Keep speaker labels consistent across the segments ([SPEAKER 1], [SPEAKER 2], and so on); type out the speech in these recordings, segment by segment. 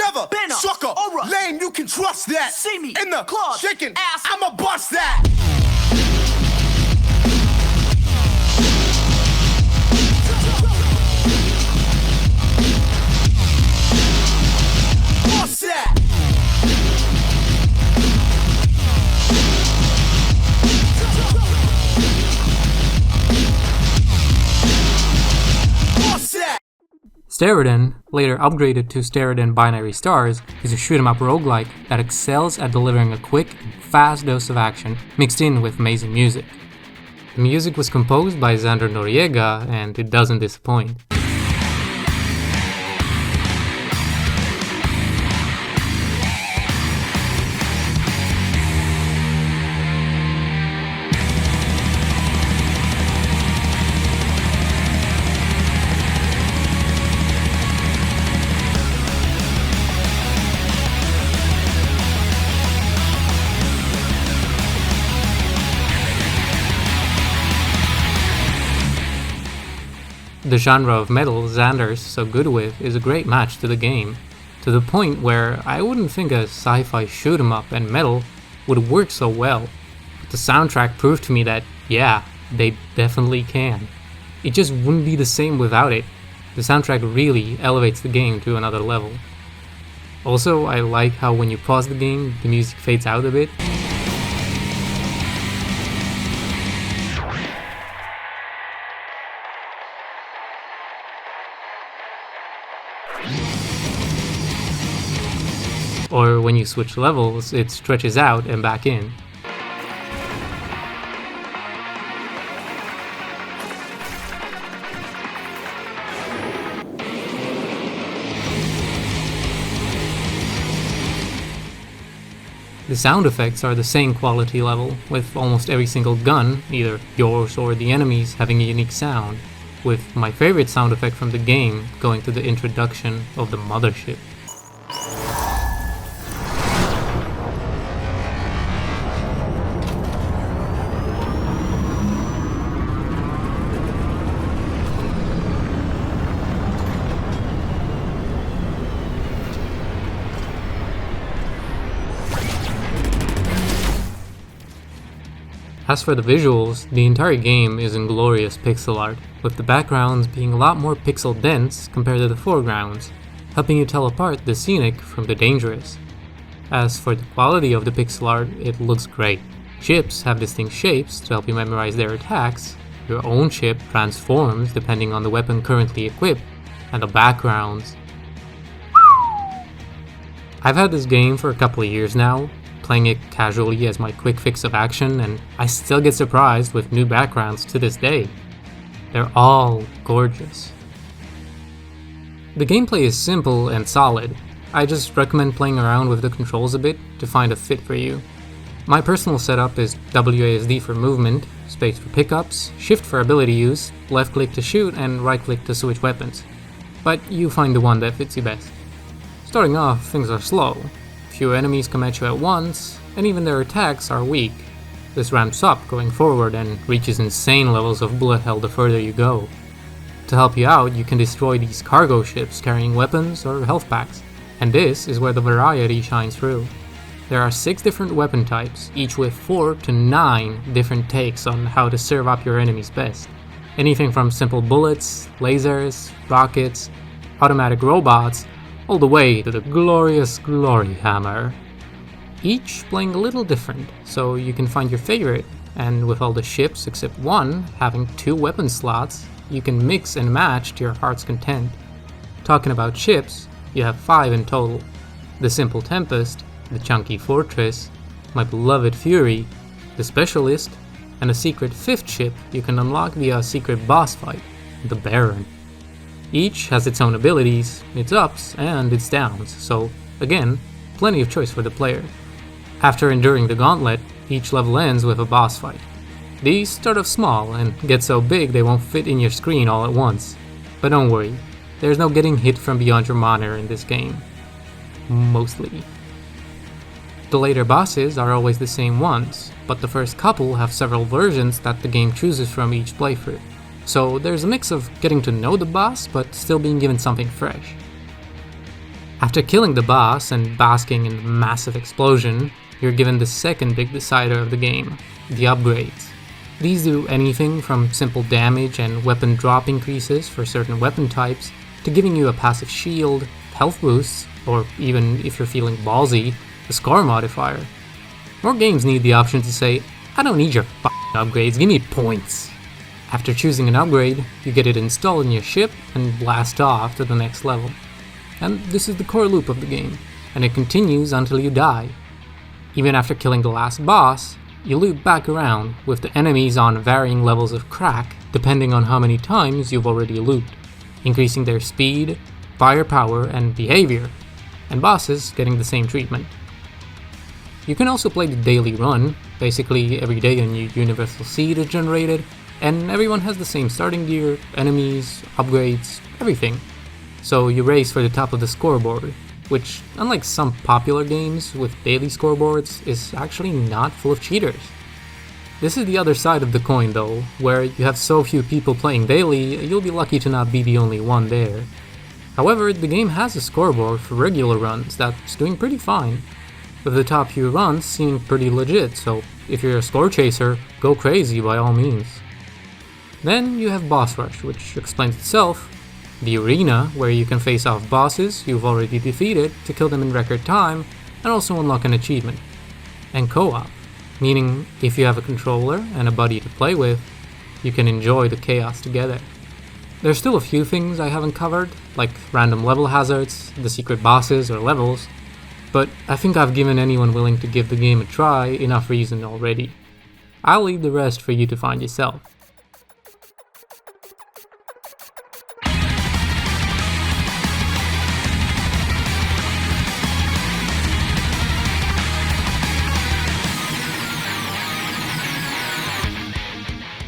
[SPEAKER 1] never
[SPEAKER 2] been a
[SPEAKER 1] sucker,
[SPEAKER 2] aura.
[SPEAKER 1] lame, you can trust that.
[SPEAKER 2] See me
[SPEAKER 1] in the
[SPEAKER 2] club,
[SPEAKER 1] shaking
[SPEAKER 2] ass.
[SPEAKER 1] I'ma bust that. Bust that. Bust that.
[SPEAKER 3] Steredenn, later upgraded to Steredenn Binary Stars, is a shoot-'em-up roguelike that excels at delivering a quick and fast dose of action mixed in with amazing music. The music was composed by Xander Noriega, and it doesn't disappoint. The genre of metal Xander's so good with is a great match to the game, to the point where I wouldn't think a sci-fi shoot-'em-up and metal would work so well, but the soundtrack proved to me that, yeah, they definitely can. It just wouldn't be the same without it. The soundtrack really elevates the game to another level. Also, I like how when you pause the game, the music fades out a bit. Or when you switch levels, it stretches out and back in. The sound effects are the same quality level, with almost every single gun, either yours or the enemy's, having a unique sound, with my favorite sound effect from the game going to the introduction of the mothership. As for the visuals, the entire game is in glorious pixel art, with the backgrounds being a lot more pixel dense compared to the foregrounds, helping you tell apart the scenic from the dangerous. As for the quality of the pixel art, it looks great. Ships have distinct shapes to help you memorize their attacks, your own ship transforms depending on the weapon currently equipped, and the backgrounds. I've had this game for a couple of years now, playing it casually as my quick fix of action, and I still get surprised with new backgrounds to this day. They're all gorgeous. The gameplay is simple and solid. I just recommend playing around with the controls a bit to find a fit for you. My personal setup is WASD for movement, space for pickups, shift for ability use, left click to shoot, and right click to switch weapons. But you find the one that fits you best. Starting off, things are slow. Few enemies come at you at once, and even their attacks are weak. This ramps up going forward and reaches insane levels of bullet hell the further you go. To help you out, you can destroy these cargo ships carrying weapons or health packs, and this is where the variety shines through. There are 6 different weapon types, each with 4 to 9 different takes on how to serve up your enemies best. Anything from simple bullets, lasers, rockets, automatic robots, all the way to the glorious Glory Hammer. Each playing a little different, so you can find your favorite, and with all the ships except one having 2 weapon slots, you can mix and match to your heart's content. Talking about ships, you have 5 in total. The Simple Tempest, the Chunky Fortress, my beloved Fury, the Specialist, and a secret 5th ship you can unlock via a secret boss fight, the Baron. Each has its own abilities, its ups and its downs, so again, plenty of choice for the player. After enduring the gauntlet, each level ends with a boss fight. These start off small and get so big they won't fit in your screen all at once. But don't worry, there's no getting hit from beyond your monitor in this game. Mostly. The later bosses are always the same ones, but the first couple have several versions that the game chooses from each playthrough. So there's a mix of getting to know the boss, but still being given something fresh. After killing the boss and basking in the massive explosion, you're given the second big decider of the game, the upgrades. These do anything from simple damage and weapon drop increases for certain weapon types, to giving you a passive shield, health boosts, or even if you're feeling ballsy, a score modifier. More games need the option to say, I don't need your f***ing upgrades, give me points. After choosing an upgrade, you get it installed in your ship and blast off to the next level. And this is the core loop of the game, and it continues until you die. Even after killing the last boss, you loop back around, with the enemies on varying levels of crack depending on how many times you've already looped, increasing their speed, firepower, and behavior, and bosses getting the same treatment. You can also play the daily run. Basically every day a new universal seed is generated, and everyone has the same starting gear, enemies, upgrades, everything. So you race for the top of the scoreboard, which, unlike some popular games with daily scoreboards, is actually not full of cheaters. This is the other side of the coin though, where you have so few people playing daily, you'll be lucky to not be the only one there. However, the game has a scoreboard for regular runs that's doing pretty fine, with the top few runs seeming pretty legit, so if you're a score chaser, go crazy by all means. Then you have Boss Rush, which explains itself, the arena where you can face off bosses you've already defeated to kill them in record time and also unlock an achievement. And co-op, meaning if you have a controller and a buddy to play with, you can enjoy the chaos together. There's still a few things I haven't covered, like random level hazards, the secret bosses or levels, but I think I've given anyone willing to give the game a try enough reason already. I'll leave the rest for you to find yourself.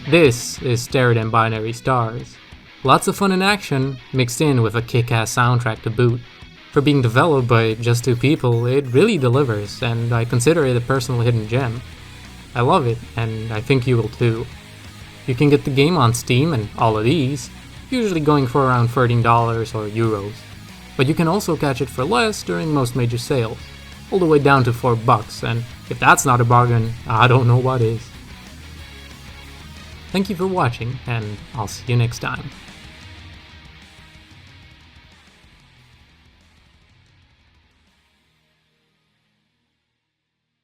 [SPEAKER 3] This is Steredenn Binary Stars. Lots of fun and action, mixed in with a kick-ass soundtrack to boot. For being developed by just two people, it really delivers, and I consider it a personal hidden gem. I love it, and I think you will too. You can get the game on Steam and all of these, usually going for around $13 or euros. But you can also catch it for less during most major sales, all the way down to $4, and if that's not a bargain, I don't know what is. Thank you for watching, and I'll see you next time.